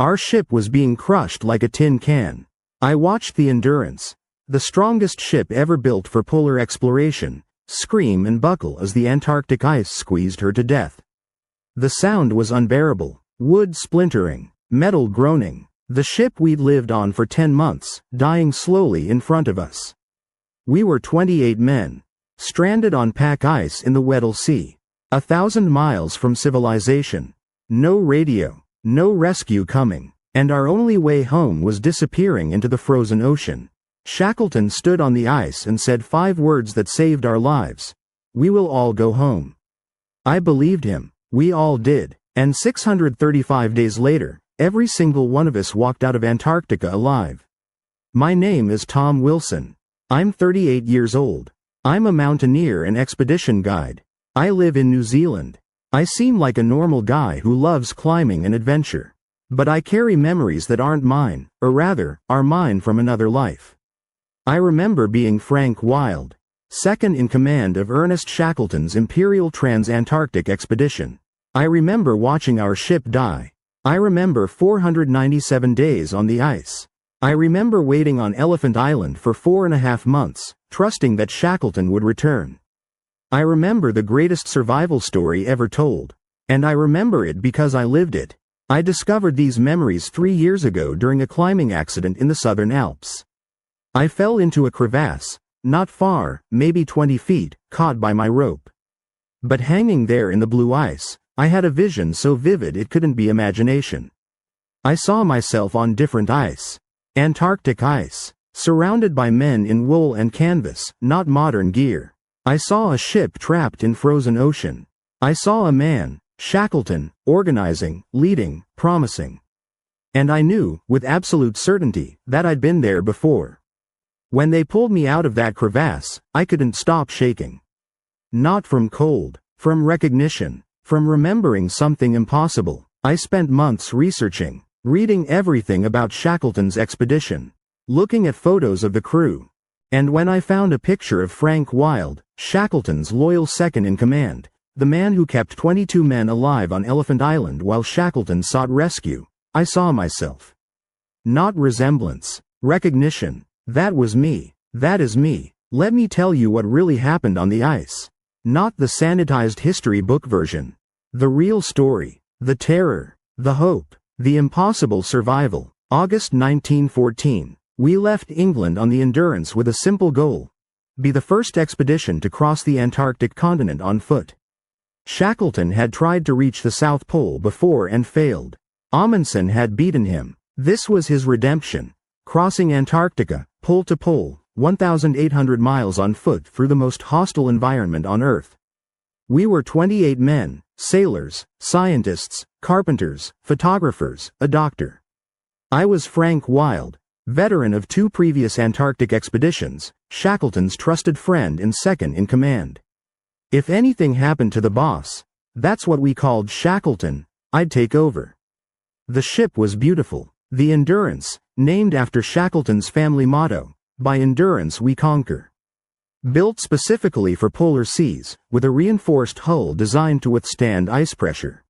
Our ship was being crushed like a tin can. I watched the Endurance, the strongest ship ever built for polar exploration, scream and buckle as the Antarctic ice squeezed her to death. The sound was unbearable, wood splintering, metal groaning, the ship we'd lived on for 10 months, dying slowly in front of us. We were 28 men, stranded on pack ice in the Weddell Sea, 1,000 miles from civilization. No radio, no rescue coming, and our only way home was disappearing into the frozen ocean. Shackleton stood on the ice and said 5 words that saved our lives. We will all go home. I believed him. We all did. And 635 days later, every single one of us walked out of Antarctica alive. My name is Tom Wilson. I'm 38 years old. I'm a mountaineer and expedition guide. I live in New Zealand. I seem like a normal guy who loves climbing and adventure. But I carry memories that aren't mine, or rather, are mine from another life. I remember being Frank Wild, second in command of Ernest Shackleton's Imperial Trans-Antarctic Expedition. I remember watching our ship die. I remember 497 days on the ice. I remember waiting on Elephant Island for 4.5 months, trusting that Shackleton would return. I remember the greatest survival story ever told. And I remember it because I lived it. I discovered these memories 3 years ago during a climbing accident in the Southern Alps. I fell into a crevasse, not far, maybe 20 feet, caught by my rope. But hanging there in the blue ice, I had a vision so vivid it couldn't be imagination. I saw myself on different ice. Antarctic ice, surrounded by men in wool and canvas, not modern gear. I saw a ship trapped in frozen ocean. I saw a man, Shackleton, organizing, leading, promising. And I knew, with absolute certainty, that I'd been there before. When they pulled me out of that crevasse, I couldn't stop shaking. Not from cold, from recognition, from remembering something impossible. I spent months researching, reading everything about Shackleton's expedition, looking at photos of the crew. And when I found a picture of Frank Wild, Shackleton's loyal second-in-command, the man who kept 22 men alive on Elephant Island while Shackleton sought rescue, I saw myself. Not resemblance, recognition. That was me. That is me. Let me tell you what really happened on the ice. Not the sanitized history book version. The real story. The terror. The hope. The impossible survival. August 1914. We left England on the Endurance with a simple goal. Be the first expedition to cross the Antarctic continent on foot. Shackleton had tried to reach the South Pole before and failed. Amundsen had beaten him. This was his redemption. Crossing Antarctica, pole to pole, 1,800 miles on foot through the most hostile environment on Earth. We were 28 men, sailors, scientists, carpenters, photographers, a doctor. I was Frank Wild, veteran of 2 previous Antarctic expeditions, Shackleton's trusted friend and second in command. If anything happened to the boss, that's what we called Shackleton, I'd take over. The ship was beautiful. The Endurance, named after Shackleton's family motto, "By endurance we conquer." Built specifically for polar seas, with a reinforced hull designed to withstand ice pressure.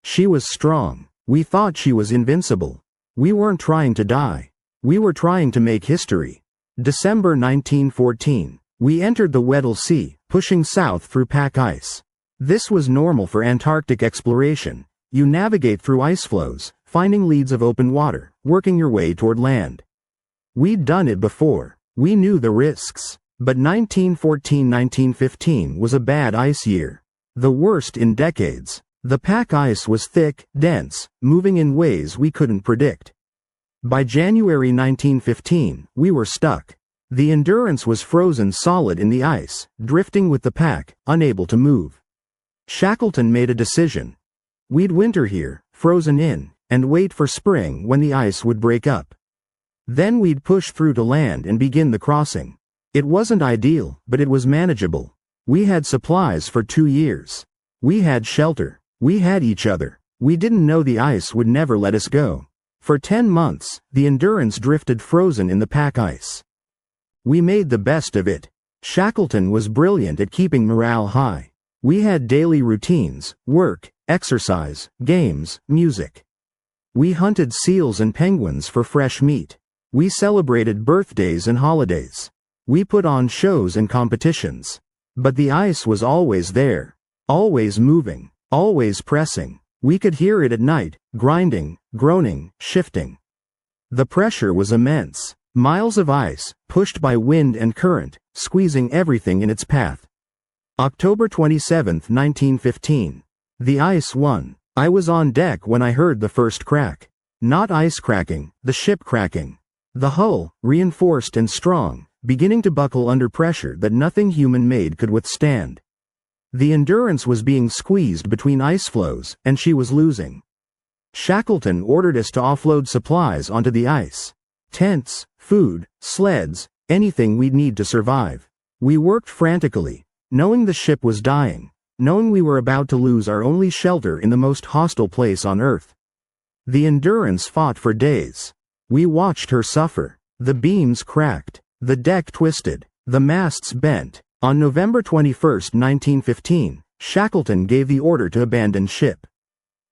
She was strong. We thought she was invincible. We weren't trying to die. We were trying to make history. December 1914. We entered the Weddell Sea, pushing south through pack ice. This was normal for Antarctic exploration. You navigate through ice floes, finding leads of open water, working your way toward land. We'd done it before. We knew the risks. But 1914-1915 was a bad ice year. The worst in decades. The pack ice was thick, dense, moving in ways we couldn't predict. By January 1915, we were stuck. The Endurance was frozen solid in the ice, drifting with the pack, unable to move. Shackleton made a decision. We'd winter here, frozen in, and wait for spring when the ice would break up. Then we'd push through to land and begin the crossing. It wasn't ideal, but it was manageable. We had supplies for 2 years. We had shelter. We had each other. We didn't know the ice would never let us go. For 10 months, the Endurance drifted frozen in the pack ice. We made the best of it. Shackleton was brilliant at keeping morale high. We had daily routines, work, exercise, games, music. We hunted seals and penguins for fresh meat. We celebrated birthdays and holidays. We put on shows and competitions. But the ice was always there. Always moving. Always pressing. We could hear it at night, grinding, groaning, shifting. The pressure was immense. Miles of ice, pushed by wind and current, squeezing everything in its path. October 27, 1915. The ice won. I was on deck when I heard the first crack. Not ice cracking, the ship cracking. The hull, reinforced and strong, beginning to buckle under pressure that nothing human-made could withstand. The Endurance was being squeezed between ice floes, and she was losing. Shackleton ordered us to offload supplies onto the ice. Tents, food, sleds, anything we'd need to survive. We worked frantically, knowing the ship was dying, knowing we were about to lose our only shelter in the most hostile place on Earth. The Endurance fought for days. We watched her suffer. The beams cracked. The deck twisted. The masts bent. On November 21, 1915, Shackleton gave the order to abandon ship.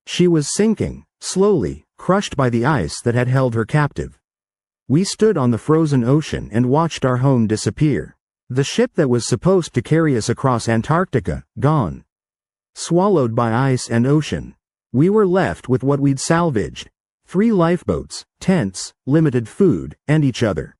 She was sinking, slowly, crushed by the ice that had held her captive. We stood on the frozen ocean and watched our home disappear. The ship that was supposed to carry us across Antarctica, gone. Swallowed by ice and ocean. We were left with what we'd salvaged. 3 lifeboats, tents, limited food, and each other.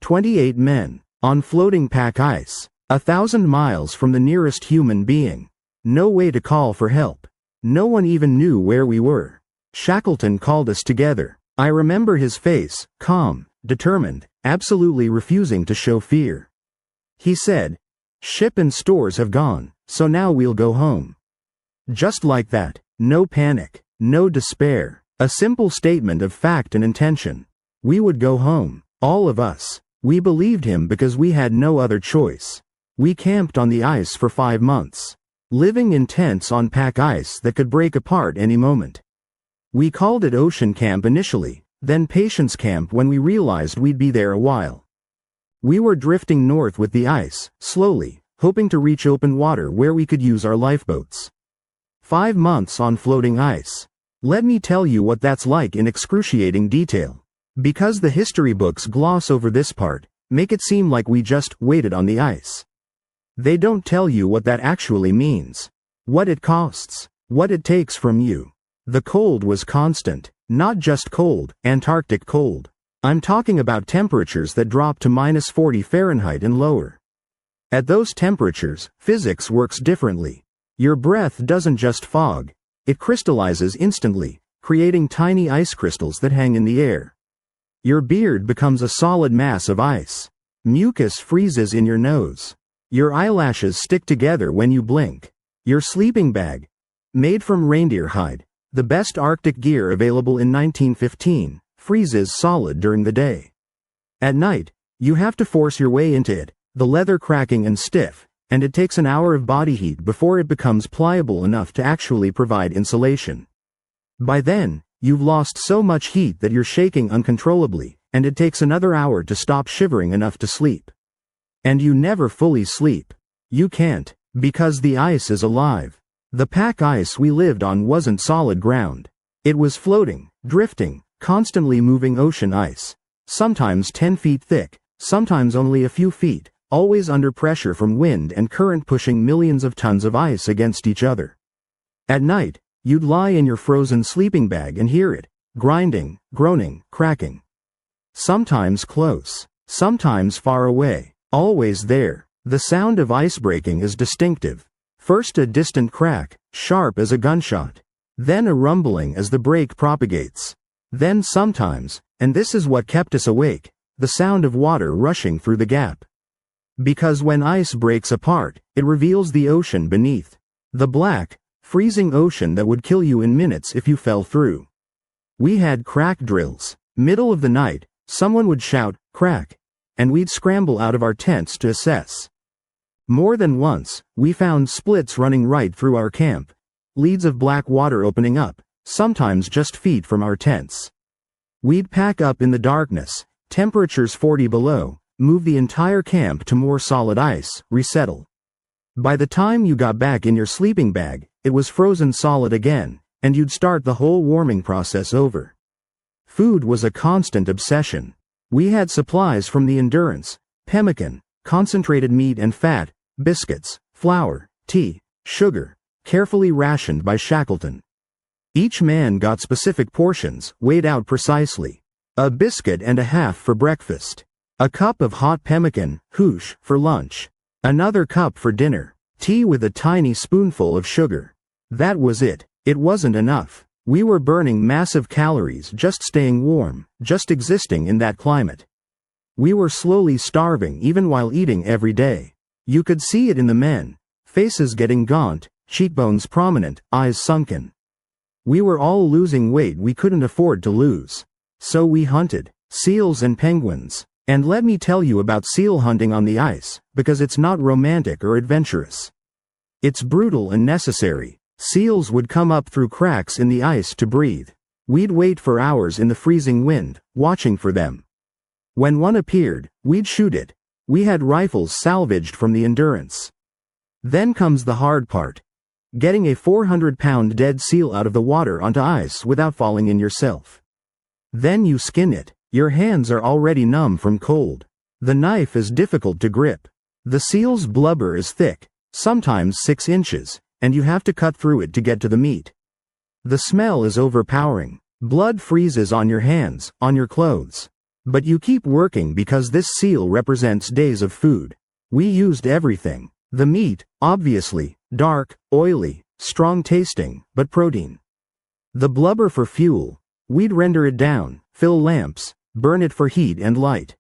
28 men, on floating pack ice, 1,000 miles from the nearest human being. No way to call for help. No one even knew where we were. Shackleton called us together. I remember his face, calm, determined, absolutely refusing to show fear. He said, "Ship and stores have gone, so now we'll go home." Just like that, no panic, no despair, a simple statement of fact and intention. We would go home, all of us. We believed him because we had no other choice. We camped on the ice for 5 months, living in tents on pack ice that could break apart any moment. We called it Ocean Camp initially, then Patience Camp when we realized we'd be there a while. We were drifting north with the ice, slowly, hoping to reach open water where we could use our lifeboats. 5 months on floating ice. Let me tell you what that's like in excruciating detail. Because the history books gloss over this part, make it seem like we just waited on the ice. They don't tell you what that actually means. What it costs. What it takes from you. The cold was constant. Not just cold, Antarctic cold. I'm talking about temperatures that drop to -40 Fahrenheit and lower. At those temperatures, physics works differently. Your breath doesn't just fog. It crystallizes instantly, creating tiny ice crystals that hang in the air. Your beard becomes a solid mass of ice. Mucus freezes in your nose. Your eyelashes stick together when you blink. Your sleeping bag, made from reindeer hide, the best Arctic gear available in 1915, freezes solid during the day. At night, you have to force your way into it, the leather cracking and stiff, and it takes an hour of body heat before it becomes pliable enough to actually provide insulation. By then, you've lost so much heat that you're shaking uncontrollably, and it takes another hour to stop shivering enough to sleep. And you never fully sleep. You can't, because the ice is alive. The pack ice we lived on wasn't solid ground. It was floating, drifting, constantly moving ocean ice. Sometimes 10 feet thick, sometimes only a few feet, always under pressure from wind and current pushing millions of tons of ice against each other. At night, you'd lie in your frozen sleeping bag and hear it, grinding, groaning, cracking. Sometimes close, sometimes far away, always there. The sound of ice breaking is distinctive. First a distant crack, sharp as a gunshot. Then a rumbling as the break propagates. Then sometimes, and this is what kept us awake, the sound of water rushing through the gap. Because when ice breaks apart, it reveals the ocean beneath. The black, freezing ocean that would kill you in minutes if you fell through. We had crack drills. Middle of the night, someone would shout, "Crack!" and we'd scramble out of our tents to assess. More than once, we found splits running right through our camp. Leads of black water opening up, sometimes just feet from our tents. We'd pack up in the darkness, temperatures 40 below, move the entire camp to more solid ice, resettle. By the time you got back in your sleeping bag, it was frozen solid again, and you'd start the whole warming process over. Food was a constant obsession. We had supplies from the Endurance, pemmican, concentrated meat and fat, biscuits, flour, tea, sugar, carefully rationed by Shackleton. Each man got specific portions, weighed out precisely. A biscuit and a half for breakfast. A cup of hot pemmican, hoosh, for lunch. Another cup for dinner. Tea with a tiny spoonful of sugar. That was it. It wasn't enough. We were burning massive calories just staying warm, just existing in that climate. We were slowly starving even while eating every day. You could see it in the men. Faces getting gaunt, cheekbones prominent, eyes sunken. We were all losing weight we couldn't afford to lose. So we hunted seals and penguins. And let me tell you about seal hunting on the ice, because it's not romantic or adventurous. It's brutal and necessary. Seals would come up through cracks in the ice to breathe. We'd wait for hours in the freezing wind, watching for them. When one appeared, we'd shoot it. We had rifles salvaged from the Endurance. Then comes the hard part. Getting a 400-pound dead seal out of the water onto ice without falling in yourself. Then you skin it. Your hands are already numb from cold. The knife is difficult to grip. The seal's blubber is thick, sometimes 6 inches, and you have to cut through it to get to the meat. The smell is overpowering. Blood freezes on your hands, on your clothes. But you keep working because this seal represents days of food. We used everything. The meat, obviously, dark, oily, strong tasting, but protein. The blubber for fuel. We'd render it down, fill lamps, burn it for heat and light.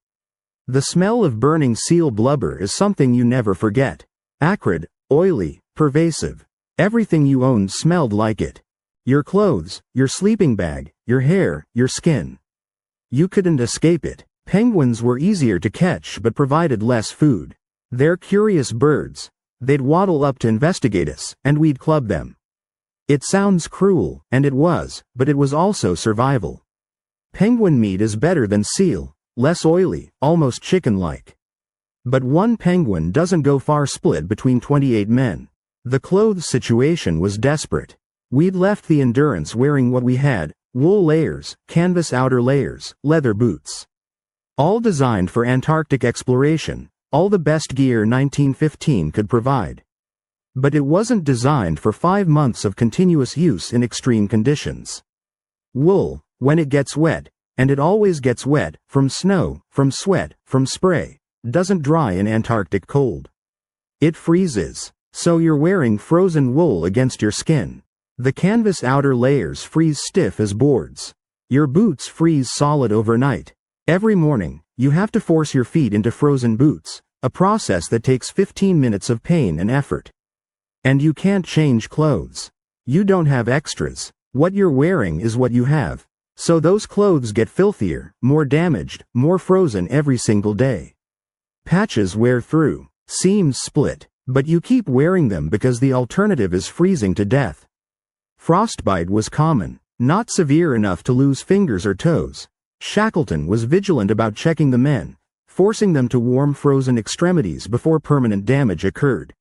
The smell of burning seal blubber is something you never forget. Acrid, oily, pervasive. Everything you owned smelled like it. Your clothes, your sleeping bag, your hair, your skin. You couldn't escape it. Penguins were easier to catch but provided less food. They're curious birds. They'd waddle up to investigate us, and we'd club them. It sounds cruel, and it was, but it was also survival. Penguin meat is better than seal, less oily, almost chicken-like. But one penguin doesn't go far split between 28 men. The clothes situation was desperate. We'd left the Endurance wearing what we had, wool layers, canvas outer layers, leather boots. All designed for Antarctic exploration, all the best gear 1915 could provide. But it wasn't designed for 5 months of continuous use in extreme conditions. Wool, when it gets wet, and it always gets wet, from snow, from sweat, from spray, doesn't dry in Antarctic cold. It freezes, so you're wearing frozen wool against your skin. The canvas outer layers freeze stiff as boards. Your boots freeze solid overnight. Every morning, you have to force your feet into frozen boots, a process that takes 15 minutes of pain and effort. And you can't change clothes. You don't have extras. What you're wearing is what you have. So those clothes get filthier, more damaged, more frozen every single day. Patches wear through, seams split, but you keep wearing them because the alternative is freezing to death. Frostbite was common, not severe enough to lose fingers or toes. Shackleton was vigilant about checking the men, forcing them to warm frozen extremities before permanent damage occurred.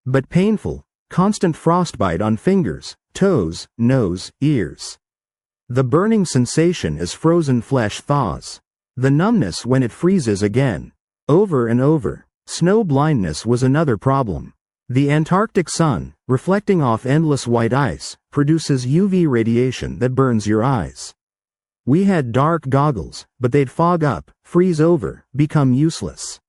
But painful, constant frostbite on fingers, toes, nose, ears. The burning sensation as frozen flesh thaws. The numbness when it freezes again. Over and over. Snow blindness was another problem. The Antarctic sun, reflecting off endless white ice, produces UV radiation that burns your eyes. We had dark goggles, but they'd fog up, freeze over, become useless.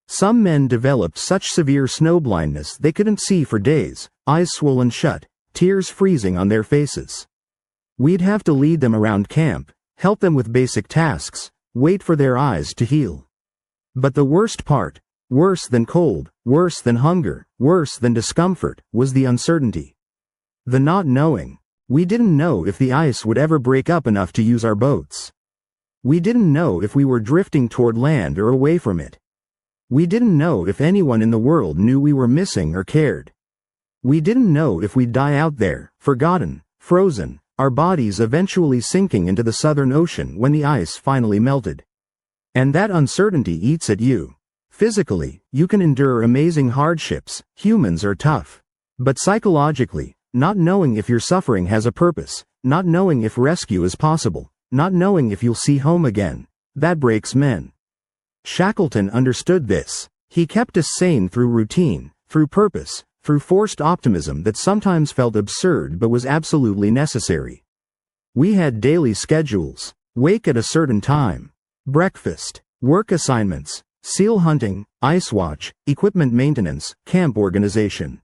Some men developed such severe snowblindness they couldn't see for days, eyes swollen shut, tears freezing on their faces. We'd have to lead them around camp, help them with basic tasks, wait for their eyes to heal. But the worst part, worse than cold, worse than hunger, worse than discomfort, was the uncertainty. The not knowing. We didn't know if the ice would ever break up enough to use our boats. We didn't know if we were drifting toward land or away from it. We didn't know if anyone in the world knew we were missing or cared. We didn't know if we'd die out there, forgotten, frozen, our bodies eventually sinking into the Southern Ocean when the ice finally melted. And that uncertainty eats at you. Physically, you can endure amazing hardships, humans are tough. But psychologically, not knowing if your suffering has a purpose, not knowing if rescue is possible, not knowing if you'll see home again. That breaks men. Shackleton understood this. He kept us sane through routine, through purpose, through forced optimism that sometimes felt absurd but was absolutely necessary. We had daily schedules. Wake at a certain time. Breakfast. Work assignments. Seal hunting. Ice watch. Equipment maintenance. Camp organization.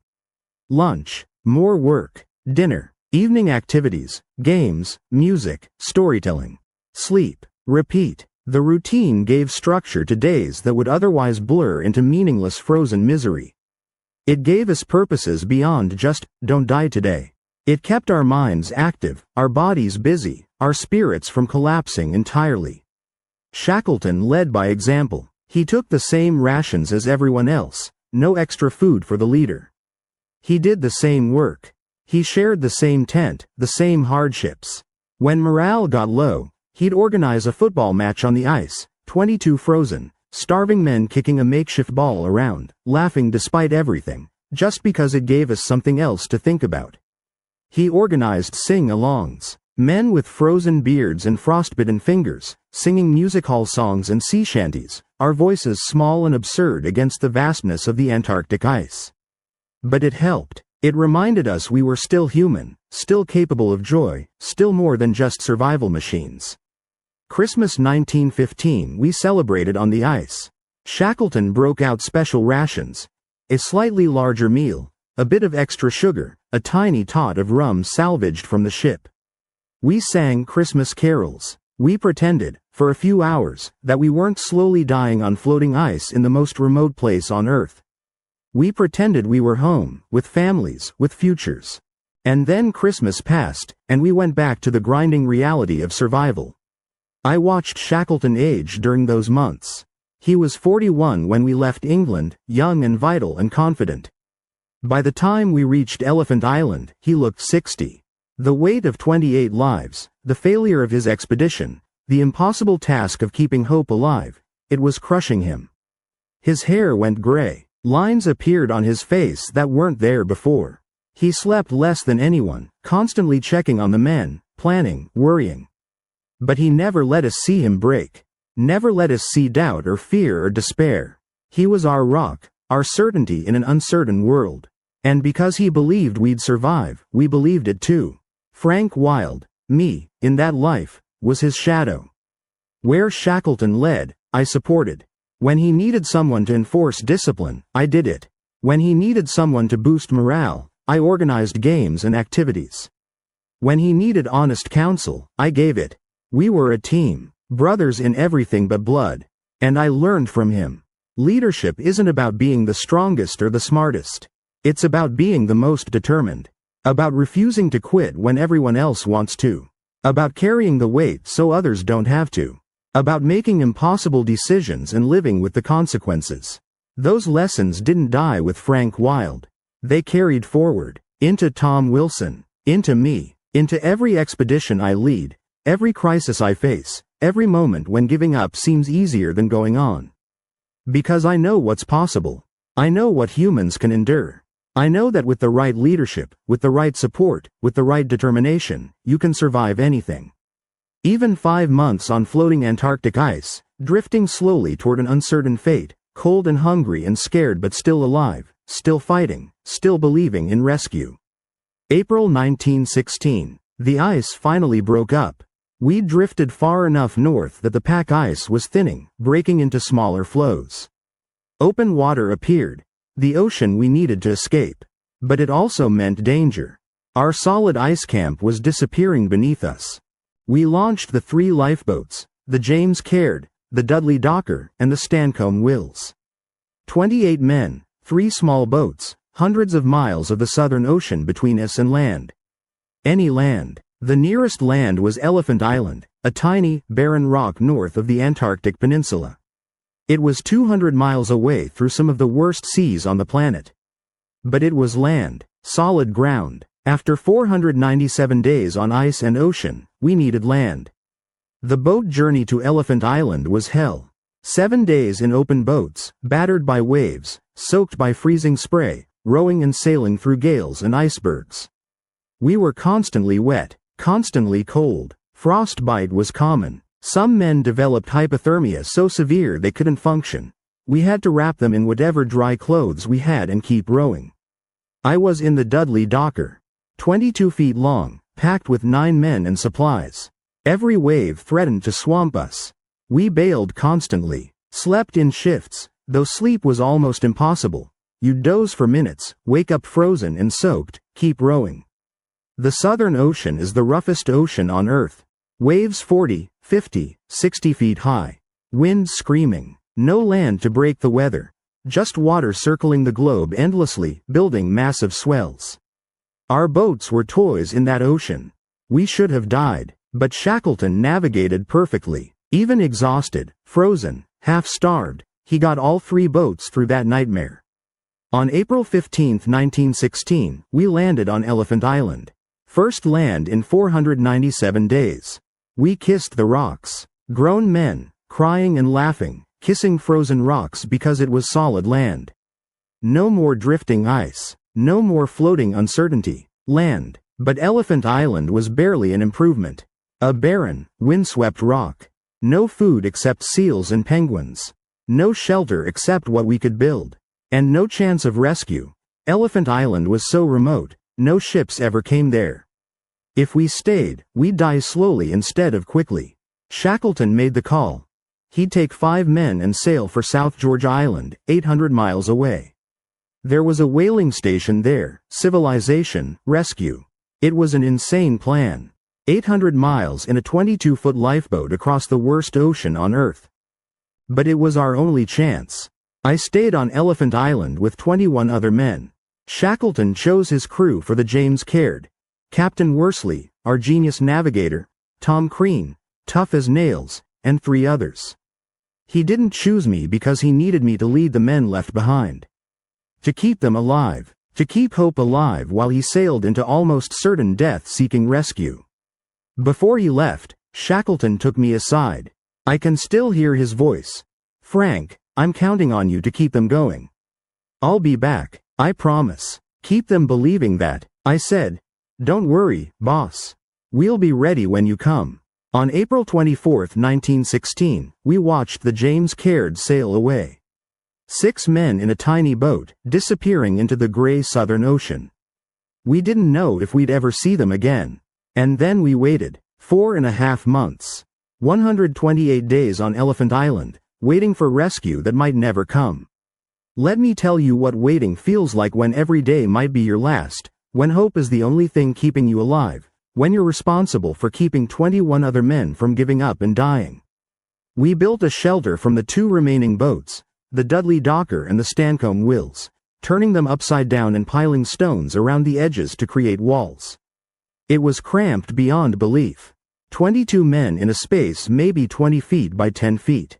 Lunch. More work. Dinner. Evening activities. Games. Music. Storytelling. Sleep. Repeat. The routine gave structure to days that would otherwise blur into meaningless frozen misery. It gave us purposes beyond just, don't die today. It kept our minds active, our bodies busy, our spirits from collapsing entirely. Shackleton led by example. He took the same rations as everyone else, no extra food for the leader. He did the same work. He shared the same tent, the same hardships. When morale got low, he'd organize a football match on the ice, 22 frozen, starving men kicking a makeshift ball around, laughing despite everything, just because it gave us something else to think about. He organized sing-alongs, men with frozen beards and frostbitten fingers, singing music hall songs and sea shanties, our voices small and absurd against the vastness of the Antarctic ice. But it helped. It reminded us we were still human, still capable of joy, still more than just survival machines. Christmas 1915 we celebrated on the ice. Shackleton broke out special rations. A slightly larger meal, a bit of extra sugar, a tiny tot of rum salvaged from the ship. We sang Christmas carols. We pretended, for a few hours, that we weren't slowly dying on floating ice in the most remote place on Earth. We pretended we were home, with families, with futures. And then Christmas passed, and we went back to the grinding reality of survival. I watched Shackleton age during those months. He was 41 when we left England, young and vital and confident. By the time we reached Elephant Island, he looked 60. The weight of 28 lives, the failure of his expedition, the impossible task of keeping hope alive, it was crushing him. His hair went gray. Lines appeared on his face that weren't there before. He slept less than anyone, constantly checking on the men, planning, worrying. But he never let us see him break. Never let us see doubt or fear or despair. He was our rock, our certainty in an uncertain world. And because he believed we'd survive, we believed it too. Frank Wilde, me, in that life, was his shadow. Where Shackleton led, I supported. When he needed someone to enforce discipline, I did it. When he needed someone to boost morale, I organized games and activities. When he needed honest counsel, I gave it. We were a team, brothers in everything but blood. And I learned from him. Leadership isn't about being the strongest or the smartest. It's about being the most determined. About refusing to quit when everyone else wants to. About carrying the weight so others don't have to. About making impossible decisions and living with the consequences. Those lessons didn't die with Frank Wilde. They carried forward, into Tom Wilson, into me, into every expedition I lead, every crisis I face, every moment when giving up seems easier than going on. Because I know what's possible. I know what humans can endure. I know that with the right leadership, with the right support, with the right determination, you can survive anything. Even 5 months on floating Antarctic ice, drifting slowly toward an uncertain fate, cold and hungry and scared but still alive, still fighting, still believing in rescue. April 1916. The ice finally broke up. We'd drifted far enough north that the pack ice was thinning, breaking into smaller floes. Open water appeared, the ocean we needed to escape. But it also meant danger. Our solid ice camp was disappearing beneath us. We launched the 3 lifeboats, the James Caird, the Dudley Docker, and the Stancomb Wills. 28 men, 3 small boats, hundreds of miles of the Southern Ocean between us and land. Any land. The nearest land was Elephant Island, a tiny, barren rock north of the Antarctic Peninsula. It was 200 miles away through some of the worst seas on the planet. But it was land, solid ground. After 497 days on ice and ocean, we needed land. The boat journey to Elephant Island was hell. 7 days in open boats, battered by waves, soaked by freezing spray, rowing and sailing through gales and icebergs. We were constantly wet, constantly cold. Frostbite was common. Some men developed hypothermia so severe they couldn't function. We had to wrap them in whatever dry clothes we had and keep rowing. I was in the Dudley Docker. 22 feet long, packed with 9 men and supplies. Every wave threatened to swamp us. We bailed constantly, slept in shifts, though sleep was almost impossible. You'd doze for minutes, wake up frozen and soaked, keep rowing. The Southern Ocean is the roughest ocean on Earth. Waves 40, 50, 60 feet high. Wind screaming. No land to break the weather. Just water circling the globe endlessly, building massive swells. Our boats were toys in that ocean. We should have died, but Shackleton navigated perfectly. Even exhausted, frozen, half-starved, he got all 3 boats through that nightmare. On April 15, 1916, we landed on Elephant Island. First land in 497 days. We kissed the rocks. Grown men, crying and laughing, kissing frozen rocks because it was solid land. No more drifting ice. No more floating uncertainty. Land. But Elephant Island was barely an improvement. A barren, windswept rock. No food except seals and penguins. No shelter except what we could build. And no chance of rescue. Elephant Island was so remote, no ships ever came there. If we stayed, we'd die slowly instead of quickly. Shackleton made the call. He'd take 5 men and sail for South Georgia Island, 800 miles away. There was a whaling station there, civilization, rescue. It was an insane plan. 800 miles in a 22-foot lifeboat across the worst ocean on Earth. But it was our only chance. I stayed on Elephant Island with 21 other men. Shackleton chose his crew for the James Caird. Captain Worsley, our genius navigator, Tom Crean, tough as nails, and 3 others. He didn't choose me because he needed me to lead the men left behind. To keep them alive, to keep hope alive while he sailed into almost certain death seeking rescue. Before he left, Shackleton took me aside. I can still hear his voice. "Frank, I'm counting on you to keep them going. I'll be back, I promise. Keep them believing that," I said. "Don't worry, boss. We'll be ready when you come." On April 24, 1916, we watched the James Caird sail away. 6 men in a tiny boat, disappearing into the gray Southern Ocean. We didn't know if we'd ever see them again. And then we waited. 4.5 months. 128 days on Elephant Island, waiting for rescue that might never come. Let me tell you what waiting feels like when every day might be your last, when hope is the only thing keeping you alive, when you're responsible for keeping 21 other men from giving up and dying. We built a shelter from the 2 remaining boats, the Dudley Docker and the Stancomb Wills, turning them upside down and piling stones around the edges to create walls. It was cramped beyond belief. 22 men in a space maybe 20 feet by 10 feet.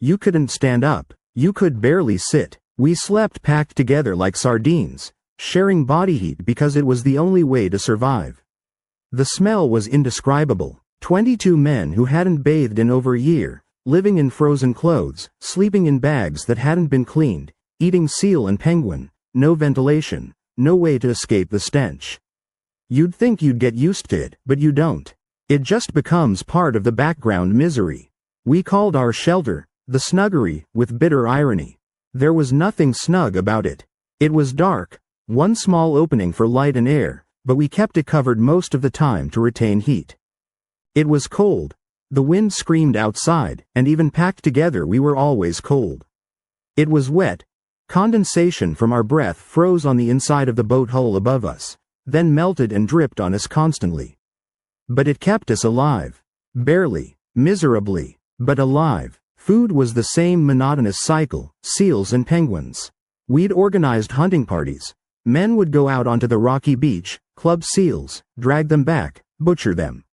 You couldn't stand up, you could barely sit. We slept packed together like sardines, sharing body heat because it was the only way to survive. The smell was indescribable. 22 men who hadn't bathed in over a year, living in frozen clothes, sleeping in bags that hadn't been cleaned, eating seal and penguin, no ventilation, no way to escape the stench. You'd think you'd get used to it, but you don't. It just becomes part of the background misery. We called our shelter the Snuggery, with bitter irony. There was nothing snug about it. It was dark, one small opening for light and air, but we kept it covered most of the time to retain heat. It was cold. The wind screamed outside, and even packed together we were always cold. It was wet. Condensation from our breath froze on the inside of the boat hull above us, then melted and dripped on us constantly. But it kept us alive. Barely, miserably, but alive. Food was the same monotonous cycle, seals and penguins. We'd organized hunting parties. Men would go out onto the rocky beach, club seals, drag them back, butcher them.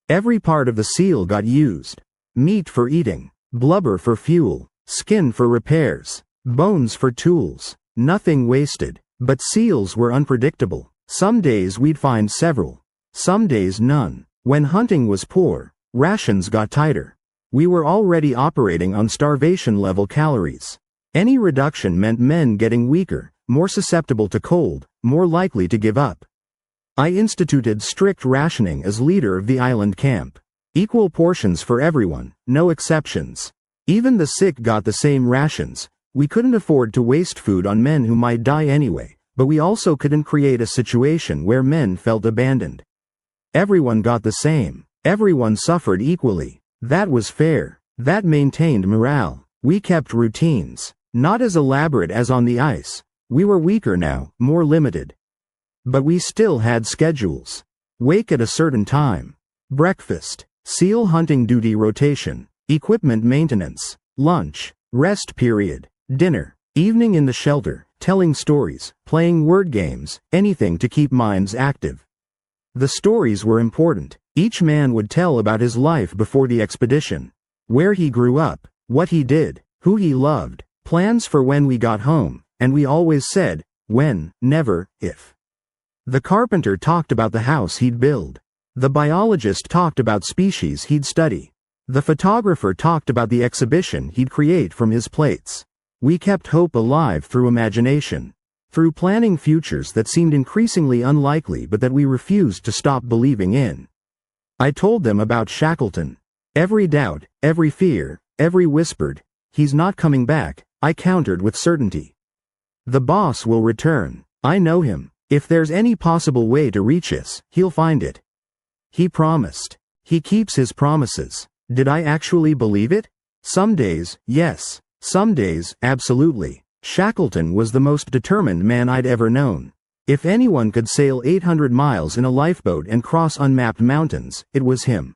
Every part of the seal got used. Meat for eating, blubber for fuel, skin for repairs, bones for tools. Nothing wasted. But seals were unpredictable. Some days we'd find several. Some days none. When hunting was poor, rations got tighter. We were already operating on starvation-level calories. Any reduction meant men getting weaker, more susceptible to cold, more likely to give up. I instituted strict rationing as leader of the island camp. Equal portions for everyone, no exceptions. Even the sick got the same rations. We couldn't afford to waste food on men who might die anyway, but we also couldn't create a situation where men felt abandoned. Everyone got the same. Everyone suffered equally. That was fair. That maintained morale. We kept routines. Not as elaborate as on the ice. We were weaker now, more limited. But we still had schedules. Wake at a certain time. Breakfast. SEAL hunting duty rotation. Equipment maintenance. Lunch. Rest period. Dinner. Evening in the shelter. Telling stories. Playing word games. Anything to keep minds active. The stories were important. Each man would tell about his life before the expedition. Where he grew up. What he did. Who he loved. Plans for when we got home. And we always said, when, never, if. The carpenter talked about the house he'd build. The biologist talked about species he'd study. The photographer talked about the exhibition he'd create from his plates. We kept hope alive through imagination. Through planning futures that seemed increasingly unlikely but that we refused to stop believing in. I told them about Shackleton. Every doubt, every fear, every whispered, "He's not coming back," I countered with certainty. The boss will return. I know him. If there's any possible way to reach us, he'll find it. He promised. He keeps his promises. Did I actually believe it? Some days, yes. Some days, absolutely. Shackleton was the most determined man I'd ever known. If anyone could sail 800 miles in a lifeboat and cross unmapped mountains, it was him.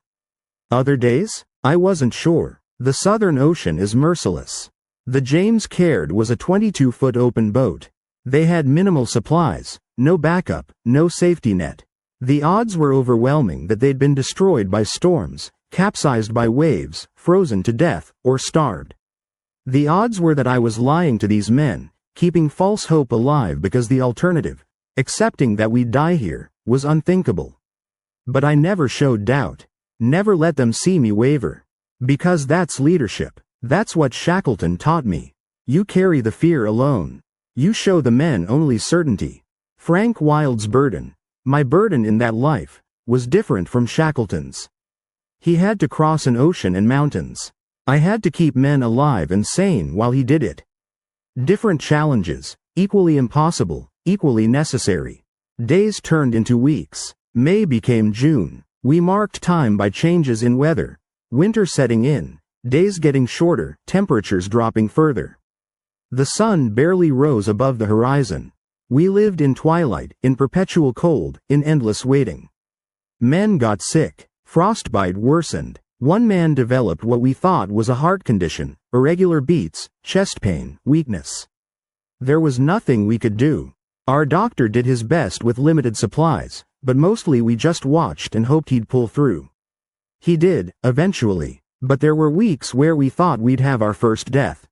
Other days? I wasn't sure. The Southern Ocean is merciless. The James Caird was a 22-foot open boat. They had minimal supplies, no backup, no safety net. The odds were overwhelming that they'd been destroyed by storms, capsized by waves, frozen to death, or starved. The odds were that I was lying to these men, keeping false hope alive because the alternative, accepting that we'd die here, was unthinkable. But I never showed doubt. Never let them see me waver. Because that's leadership. That's what Shackleton taught me. You carry the fear alone. You show the men only certainty. Frank Wilde's burden, my burden in that life, was different from Shackleton's. He had to cross an ocean and mountains. I had to keep men alive and sane while he did it. Different challenges, equally impossible, equally necessary. Days turned into weeks. May became June. We marked time by changes in weather. Winter setting in. Days getting shorter, temperatures dropping further. The sun barely rose above the horizon. We lived in twilight, in perpetual cold, in endless waiting. Men got sick. Frostbite worsened. One man developed what we thought was a heart condition, irregular beats, chest pain, weakness. There was nothing we could do. Our doctor did his best with limited supplies, but mostly we just watched and hoped he'd pull through. He did, eventually, but there were weeks where we thought we'd have our first death.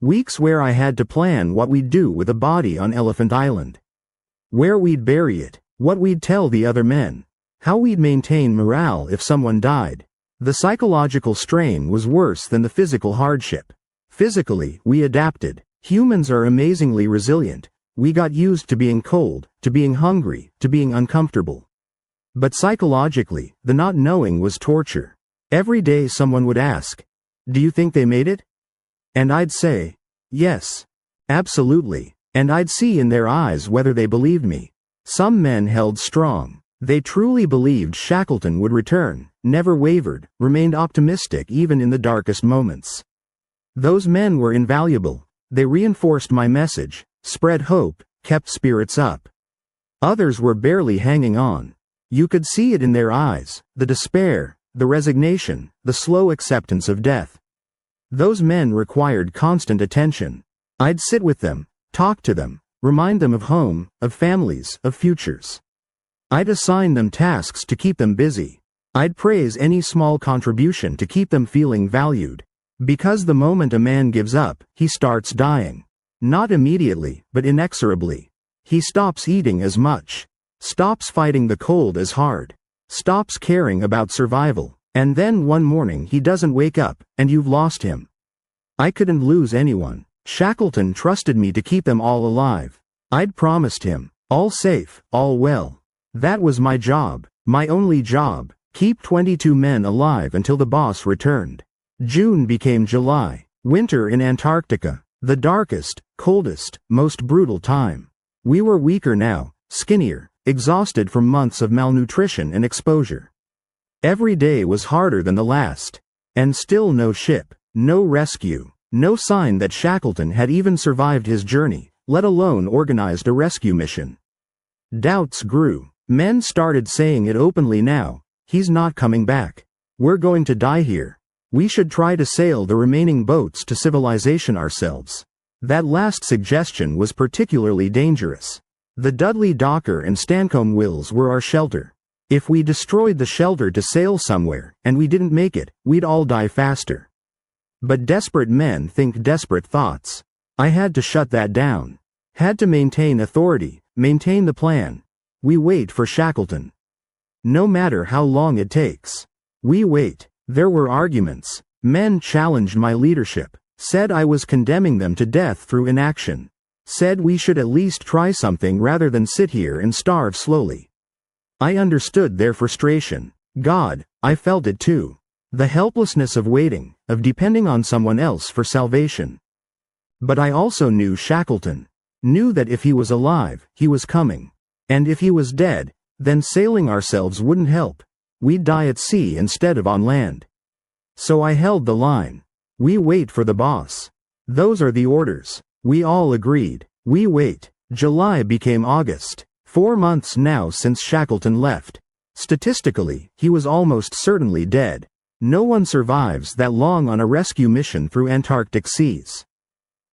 Weeks where I had to plan what we'd do with a body on Elephant Island. Where we'd bury it, what we'd tell the other men, how we'd maintain morale if someone died. The psychological strain was worse than the physical hardship. Physically, we adapted. Humans are amazingly resilient. We got used to being cold, to being hungry, to being uncomfortable. But psychologically, the not knowing was torture. Every day someone would ask, "Do you think they made it?" And I'd say, "Yes. Absolutely." And I'd see in their eyes whether they believed me. Some men held strong. They truly believed Shackleton would return, never wavered, remained optimistic even in the darkest moments. Those men were invaluable. They reinforced my message, spread hope, kept spirits up. Others were barely hanging on. You could see it in their eyes, the despair, the resignation, the slow acceptance of death. Those men required constant attention. I'd sit with them, talk to them, remind them of home, of families, of futures. I'd assign them tasks to keep them busy. I'd praise any small contribution to keep them feeling valued. Because the moment a man gives up, he starts dying. Not immediately, but inexorably. He stops eating as much. Stops fighting the cold as hard. Stops caring about survival. And then one morning he doesn't wake up, and you've lost him. I couldn't lose anyone. Shackleton trusted me to keep them all alive. I'd promised him, all safe, all well. That was my job, my only job, keep 22 men alive until the boss returned. June became July, winter in Antarctica, the darkest, coldest, most brutal time. We were weaker now, skinnier, exhausted from months of malnutrition and exposure. Every day was harder than the last. And still no ship, no rescue, no sign that Shackleton had even survived his journey, let alone organized a rescue mission. Doubts grew. Men started saying it openly now, he's not coming back. We're going to die here. We should try to sail the remaining boats to civilization ourselves. That last suggestion was particularly dangerous. The Dudley Docker and Stancomb Wills were our shelter. If we destroyed the shelter to sail somewhere, and we didn't make it, we'd all die faster. But desperate men think desperate thoughts. I had to shut that down. Had to maintain authority, maintain the plan. We wait for Shackleton. No matter how long it takes. We wait. There were arguments. Men challenged my leadership, said I was condemning them to death through inaction, said we should at least try something rather than sit here and starve slowly. I understood their frustration. God, I felt it too. The helplessness of waiting, of depending on someone else for salvation. But I also knew Shackleton. Knew that if he was alive, he was coming. And if he was dead, then sailing ourselves wouldn't help. We'd die at sea instead of on land. So I held the line. We wait for the boss. Those are the orders. We all agreed. We wait. July became August. 4 months now since Shackleton left. Statistically, he was almost certainly dead. No one survives that long on a rescue mission through Antarctic seas.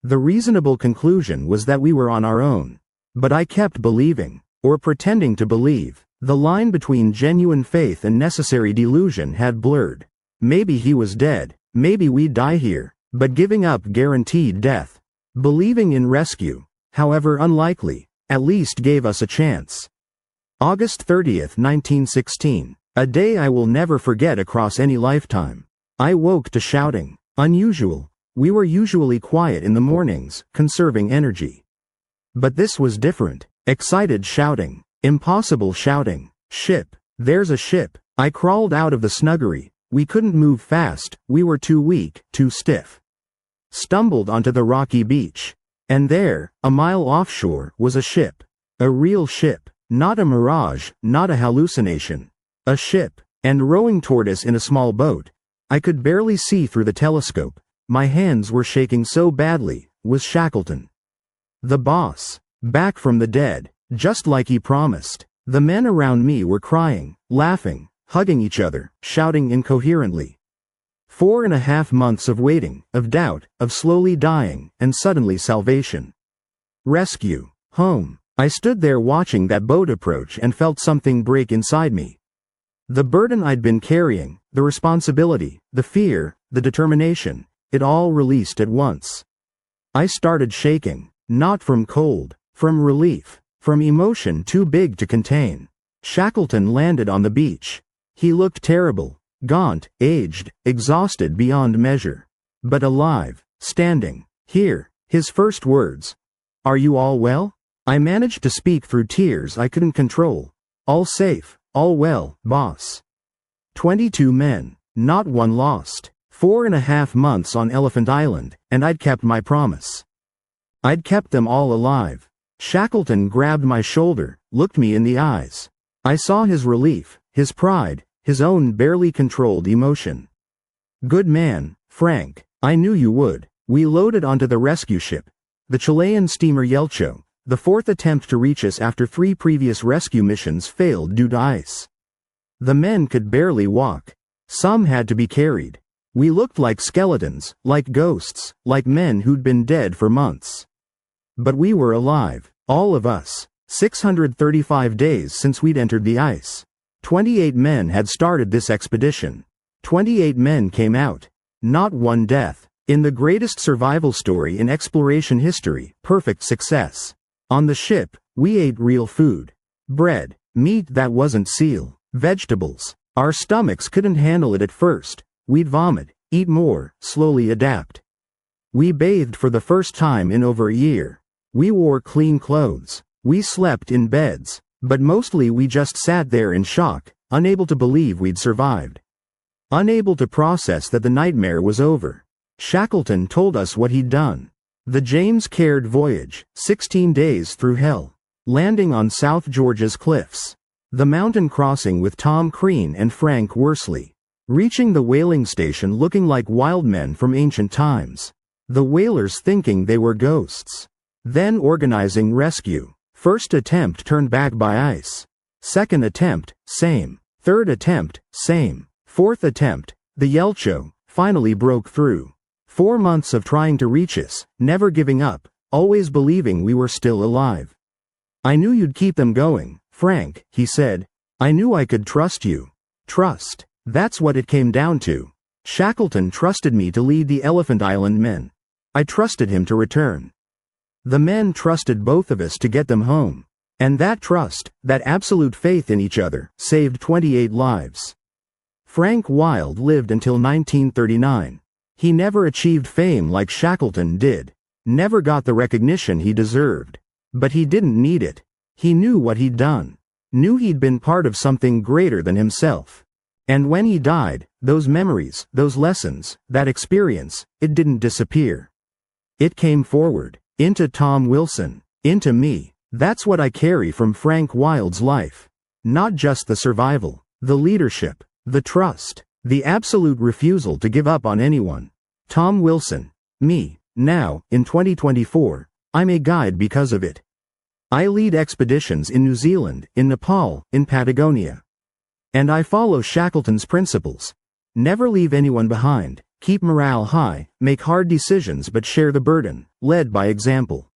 The reasonable conclusion was that we were on our own. But I kept believing, or pretending to believe. The line between genuine faith and necessary delusion had blurred. Maybe he was dead, maybe we'd die here, but giving up guaranteed death. Believing in rescue, however unlikely, at least gave us a chance. August 30th, 1916. A day I will never forget across any lifetime. I woke to shouting. Unusual. We were usually quiet in the mornings, conserving energy. But this was different. Excited shouting. Impossible shouting. Ship. There's a ship. I crawled out of the snuggery. We couldn't move fast, we were too weak, too stiff. Stumbled onto the rocky beach. And there, a mile offshore, was a ship. A real ship. Not a mirage, not a hallucination. A ship. And rowing toward us in a small boat. I could barely see through the telescope. My hands were shaking so badly, was Shackleton. The boss. Back from the dead, just like he promised. The men around me were crying, laughing, hugging each other, shouting incoherently. 4.5 months of waiting, of doubt, of slowly dying, and suddenly salvation. Rescue. Home. I stood there watching that boat approach and felt something break inside me. The burden I'd been carrying, the responsibility, the fear, the determination, it all released at once. I started shaking, not from cold, from relief, from emotion too big to contain. Shackleton landed on the beach. He looked terrible. Gaunt, aged, exhausted beyond measure. But alive, standing, here, his first words. Are you all well? I managed to speak through tears I couldn't control. All safe, all well, boss. 22 men, not one lost. 4.5 months on Elephant Island, and I'd kept my promise. I'd kept them all alive. Shackleton grabbed my shoulder, looked me in the eyes. I saw his relief, his pride, his own barely controlled emotion. Good man, Frank, I knew you would. We loaded onto the rescue ship, the Chilean steamer Yelcho, the 4th attempt to reach us after 3 previous rescue missions failed due to ice. The men could barely walk. Some had to be carried. We looked like skeletons, like ghosts, like men who'd been dead for months. But we were alive, all of us. 635 days since we'd entered the ice. 28 men had started this expedition. 28 men came out. Not one death. In the greatest survival story in exploration history, perfect success. On the ship, we ate real food. Bread, meat that wasn't seal, vegetables. Our stomachs couldn't handle it at first. We'd vomit, eat more, slowly adapt. We bathed for the first time in over a year. We wore clean clothes. We slept in beds, But mostly we just sat there in shock, unable to believe we'd survived. Unable to process that the nightmare was over. Shackleton told us what he'd done. The James Caird voyage, 16 days through hell. Landing on South Georgia's cliffs. The mountain crossing with Tom Crean and Frank Worsley. Reaching the whaling station looking like wild men from ancient times. The whalers thinking they were ghosts. Then organizing rescue. First attempt turned back by ice. Second attempt, same. Third attempt, same. Fourth attempt, the Yelcho, finally broke through. 4 months of trying to reach us, never giving up, always believing we were still alive. I knew you'd keep them going, Frank, he said. I knew I could trust you. Trust. That's what it came down to. Shackleton trusted me to lead the Elephant Island men. I trusted him to return. The men trusted both of us to get them home. And that trust, that absolute faith in each other, saved 28 lives. Frank Wild lived until 1939. He never achieved fame like Shackleton did. Never got the recognition he deserved. But he didn't need it. He knew what he'd done. Knew he'd been part of something greater than himself. And when he died, those memories, those lessons, that experience, it didn't disappear. It came forward. Into Tom Wilson. Into me. That's what I carry from Frank Wild's life. Not just the survival. The leadership. The trust. The absolute refusal to give up on anyone. Tom Wilson. Me. Now, in 2024, I'm a guide because of it. I lead expeditions in New Zealand, in Nepal, in Patagonia. And I follow Shackleton's principles. Never leave anyone behind, keep morale high, make hard decisions but share the burden, led by example.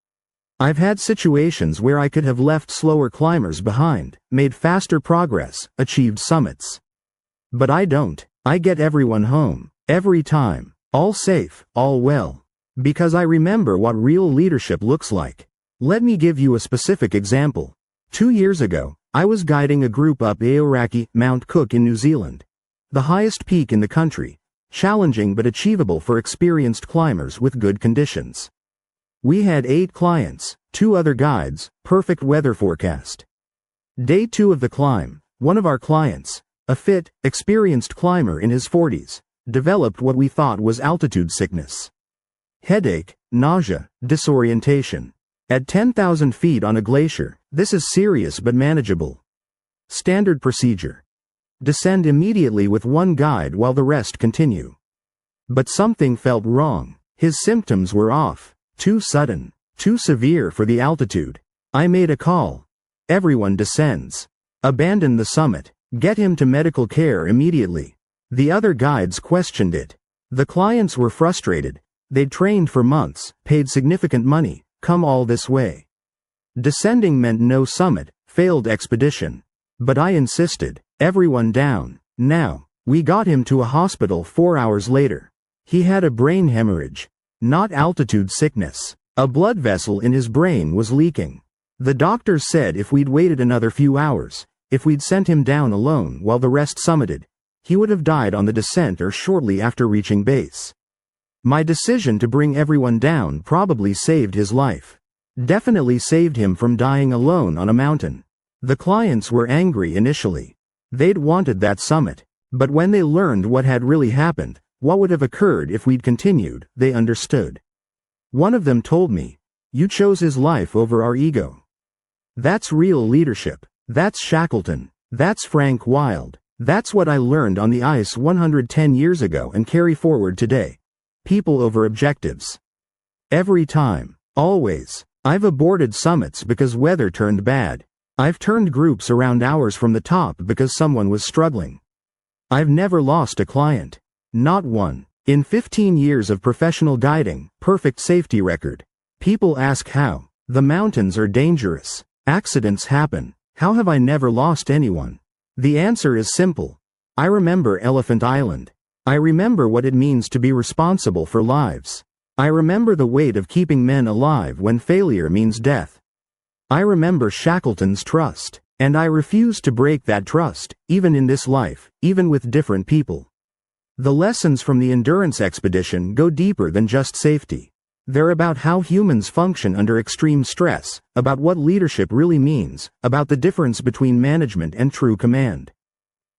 I've had situations where I could have left slower climbers behind, made faster progress, achieved summits. But I don't. I get everyone home, every time, all safe, all well. Because I remember what real leadership looks like. Let me give you a specific example. 2 years ago, I was guiding a group up Aoraki, Mount Cook in New Zealand. The highest peak in the country. Challenging but achievable for experienced climbers with good conditions. We had 8 clients, 2 other guides, perfect weather forecast. Day 2 of the climb, one of our clients, a fit, experienced climber in his 40s, developed what we thought was altitude sickness. Headache, nausea, disorientation. At 10,000 feet on a glacier, this is serious but manageable. Standard procedure. Descend immediately with one guide while the rest continue. But something felt wrong. His symptoms were off. Too sudden. Too severe for the altitude. I made a call. Everyone descends. Abandon the summit. Get him to medical care immediately. The other guides questioned it. The clients were frustrated. They'd trained for months, paid significant money, come all this way. Descending meant no summit, failed expedition. But I insisted. Everyone down. Now. We got him to a hospital 4 hours later. He had a brain hemorrhage. Not altitude sickness. A blood vessel in his brain was leaking. The doctors said if we'd waited another few hours, if we'd sent him down alone while the rest summited, he would have died on the descent or shortly after reaching base. My decision to bring everyone down probably saved his life. Definitely saved him from dying alone on a mountain. The clients were angry initially. They'd wanted that summit. But when they learned what had really happened, what would have occurred if we'd continued, they understood. One of them told me, "You chose his life over our ego." That's real leadership. That's Shackleton. That's Frank Wild. That's what I learned on the ice 110 years ago and carry forward today. People over objectives. Every time. Always. I've aborted summits because weather turned bad. I've turned groups around hours from the top because someone was struggling. I've never lost a client. Not one. In 15 years of professional guiding, perfect safety record. People ask how. The mountains are dangerous. Accidents happen. How have I never lost anyone? The answer is simple. I remember Elephant Island. I remember what it means to be responsible for lives. I remember the weight of keeping men alive when failure means death. I remember Shackleton's trust, and I refuse to break that trust, even in this life, even with different people. The lessons from the Endurance Expedition go deeper than just safety. They're about how humans function under extreme stress, about what leadership really means, about the difference between management and true command.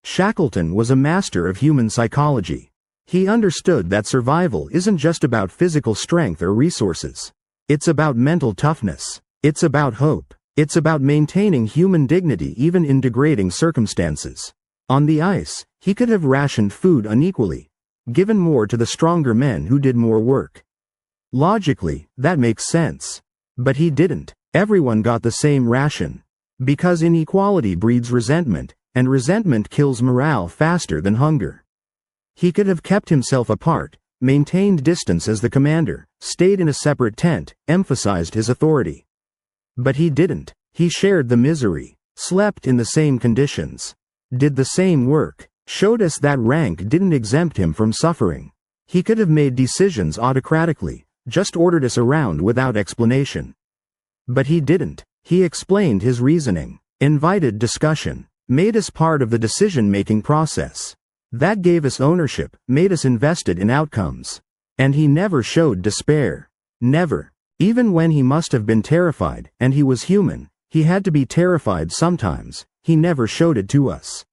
Shackleton was a master of human psychology. He understood that survival isn't just about physical strength or resources. It's about mental toughness. It's about hope. It's about maintaining human dignity even in degrading circumstances. On the ice, he could have rationed food unequally, given more to the stronger men who did more work. Logically, that makes sense. But he didn't. Everyone got the same ration. Because inequality breeds resentment, and resentment kills morale faster than hunger. He could have kept himself apart, maintained distance as the commander, stayed in a separate tent, emphasized his authority. But he didn't. He shared the misery, slept in the same conditions, did the same work, showed us that rank didn't exempt him from suffering. He could have made decisions autocratically, just ordered us around without explanation. But he didn't. He explained his reasoning, invited discussion, made us part of the decision-making process. That gave us ownership, made us invested in outcomes. And he never showed despair. Never. Even when he must have been terrified, and he was human, he had to be terrified sometimes, he never showed it to us.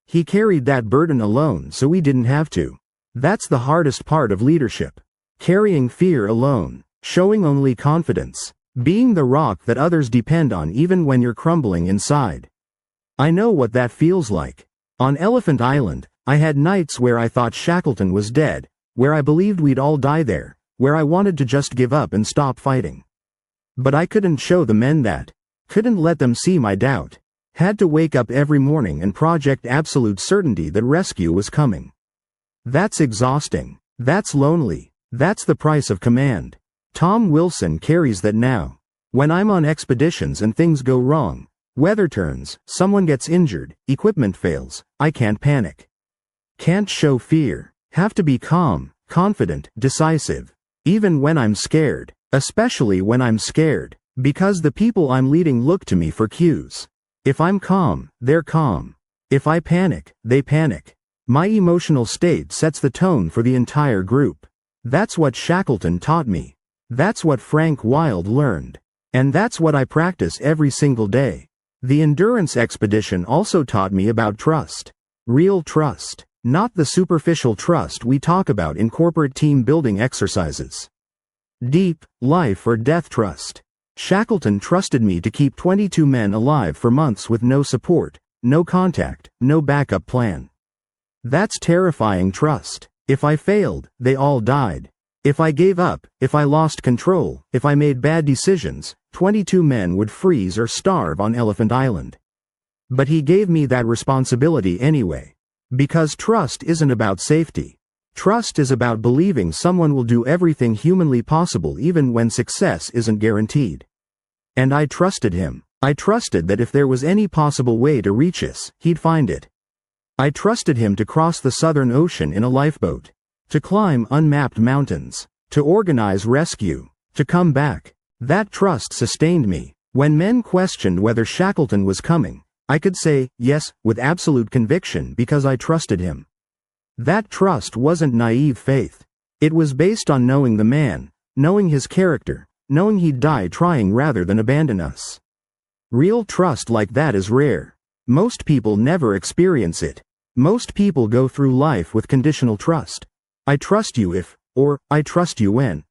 He carried that burden alone so we didn't have to. That's the hardest part of leadership. Carrying fear alone, showing only confidence, being the rock that others depend on even when you're crumbling inside. I know what that feels like. On Elephant Island, I had nights where I thought Shackleton was dead, where I believed we'd all die there, where I wanted to just give up and stop fighting. But I couldn't show the men that. Couldn't let them see my doubt. Had to wake up every morning and project absolute certainty that rescue was coming. That's exhausting. That's lonely. That's the price of command. Tom Wilson carries that now. When I'm on expeditions and things go wrong, weather turns, someone gets injured, equipment fails, I can't panic. Can't show fear. Have to be calm, confident, decisive. Even when I'm scared. Especially when I'm scared. Because the people I'm leading look to me for cues. If I'm calm, they're calm. If I panic, they panic. My emotional state sets the tone for the entire group. That's what Shackleton taught me. That's what Frank Wild learned. And that's what I practice every single day. The Endurance Expedition also taught me about trust. Real trust. Not the superficial trust we talk about in corporate team building exercises. Deep, life or death trust. Shackleton trusted me to keep 22 men alive for months with no support, no contact, no backup plan. That's terrifying trust. If I failed, they all died. If I gave up, if I lost control, if I made bad decisions, 22 men would freeze or starve on Elephant Island. But he gave me that responsibility anyway. Because trust isn't about safety. Trust is about believing someone will do everything humanly possible even when success isn't guaranteed. And I trusted him. I trusted that if there was any possible way to reach us, he'd find it. I trusted him to cross the Southern Ocean in a lifeboat, to climb unmapped mountains, to organize rescue, to come back. That trust sustained me. When men questioned whether Shackleton was coming, I could say, yes, with absolute conviction because I trusted him. That trust wasn't naive faith. It was based on knowing the man, knowing his character, knowing he'd die trying rather than abandon us. Real trust like that is rare. Most people never experience it. Most people go through life with conditional trust. I trust you if, or, I trust you when.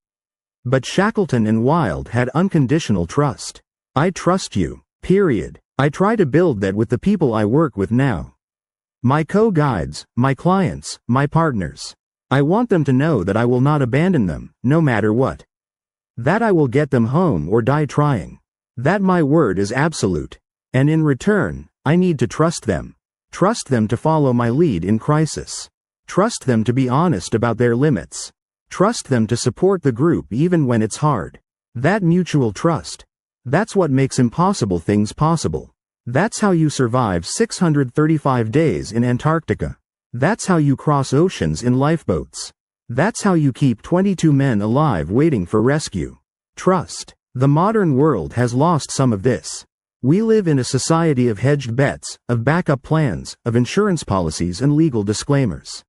But Shackleton and Wild had unconditional trust. I trust you, period. I try to build that with the people I work with now. My co-guides, my clients, my partners. I want them to know that I will not abandon them, no matter what. That I will get them home or die trying. That my word is absolute. And in return, I need to trust them. Trust them to follow my lead in crisis. Trust them to be honest about their limits. Trust them to support the group even when it's hard. That mutual trust. That's what makes impossible things possible. That's how you survive 635 days in Antarctica. That's how you cross oceans in lifeboats. That's how you keep 22 men alive waiting for rescue. Trust. The modern world has lost some of this. We live in a society of hedged bets, of backup plans, of insurance policies and legal disclaimers.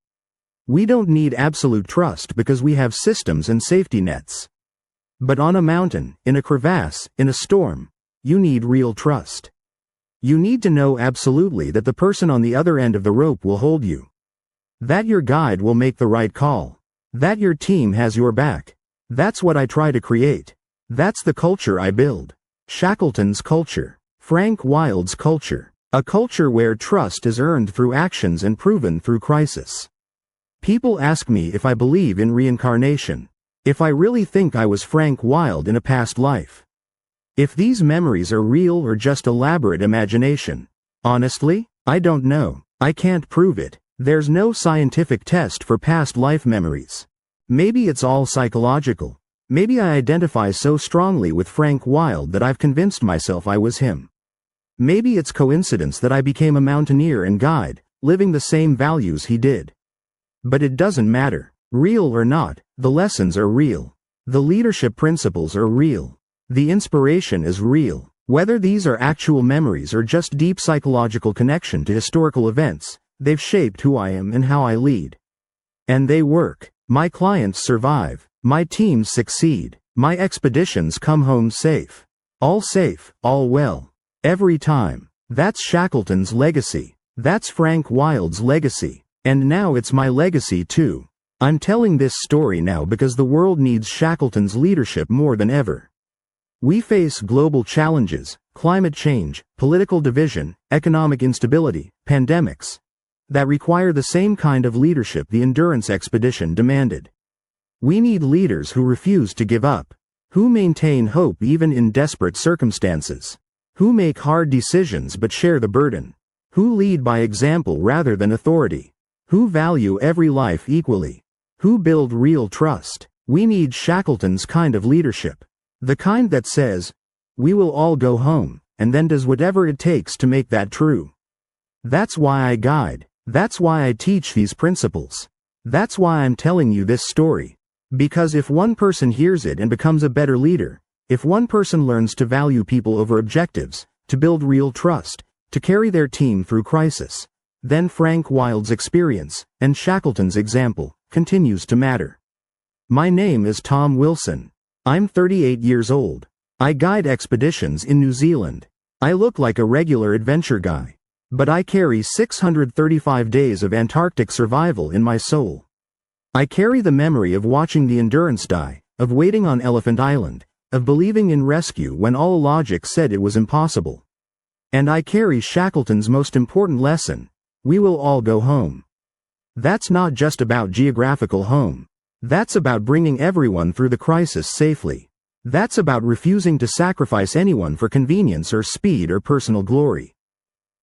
We don't need absolute trust because we have systems and safety nets. But on a mountain, in a crevasse, in a storm, you need real trust. You need to know absolutely that the person on the other end of the rope will hold you. That your guide will make the right call. That your team has your back. That's what I try to create. That's the culture I build. Shackleton's culture. Frank Wilde's culture. A culture where trust is earned through actions and proven through crisis. People ask me if I believe in reincarnation. If I really think I was Frank Wilde in a past life. If these memories are real or just elaborate imagination. Honestly, I don't know. I can't prove it. There's no scientific test for past life memories. Maybe it's all psychological. Maybe I identify so strongly with Frank Wilde that I've convinced myself I was him. Maybe it's coincidence that I became a mountaineer and guide, living the same values he did. But it doesn't matter. Real or not, the lessons are real. The leadership principles are real. The inspiration is real. Whether these are actual memories or just deep psychological connection to historical events, they've shaped who I am and how I lead. And they work. My clients survive. My teams succeed. My expeditions come home safe. All well. Every time. That's Shackleton's legacy. That's Frank Wilde's legacy. And now it's my legacy too. I'm telling this story now because the world needs Shackleton's leadership more than ever. We face global challenges, climate change, political division, economic instability, pandemics, that require the same kind of leadership the Endurance Expedition demanded. We need leaders who refuse to give up, who maintain hope even in desperate circumstances, who make hard decisions but share the burden, who lead by example rather than authority, who value every life equally, who build real trust. We need Shackleton's kind of leadership. The kind that says, we will all go home, and then does whatever it takes to make that true. That's why I guide. That's why I teach these principles. That's why I'm telling you this story. Because if one person hears it and becomes a better leader, if one person learns to value people over objectives, to build real trust, to carry their team through crisis, then Frank Wilde's experience, and Shackleton's example, continues to matter. My name is Tom Wilson. I'm 38 years old. I guide expeditions in New Zealand. I look like a regular adventure guy. But I carry 635 days of Antarctic survival in my soul. I carry the memory of watching the Endurance die, of waiting on Elephant Island, of believing in rescue when all logic said it was impossible. And I carry Shackleton's most important lesson: we will all go home. That's not just about geographical home. That's about bringing everyone through the crisis safely. That's about refusing to sacrifice anyone for convenience or speed or personal glory.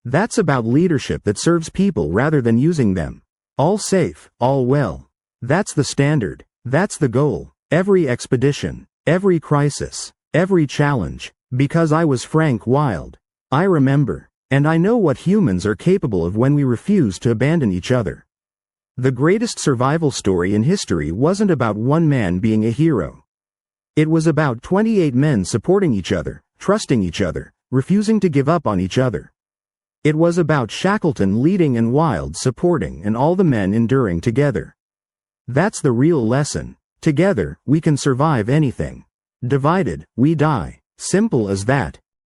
That's about leadership that serves people rather than using them. All safe, all well. That's the standard. That's the goal. Every expedition, every crisis, every challenge. Because I was Frank Wilde. I remember. And I know what humans are capable of when we refuse to abandon each other. The greatest survival story in history wasn't about one man being a hero. It was about 28 men supporting each other, trusting each other, refusing to give up on each other. It was about Shackleton leading and Wilde supporting and all the men enduring together. That's the real lesson. Together, we can survive anything. Divided, we die. Simple as that.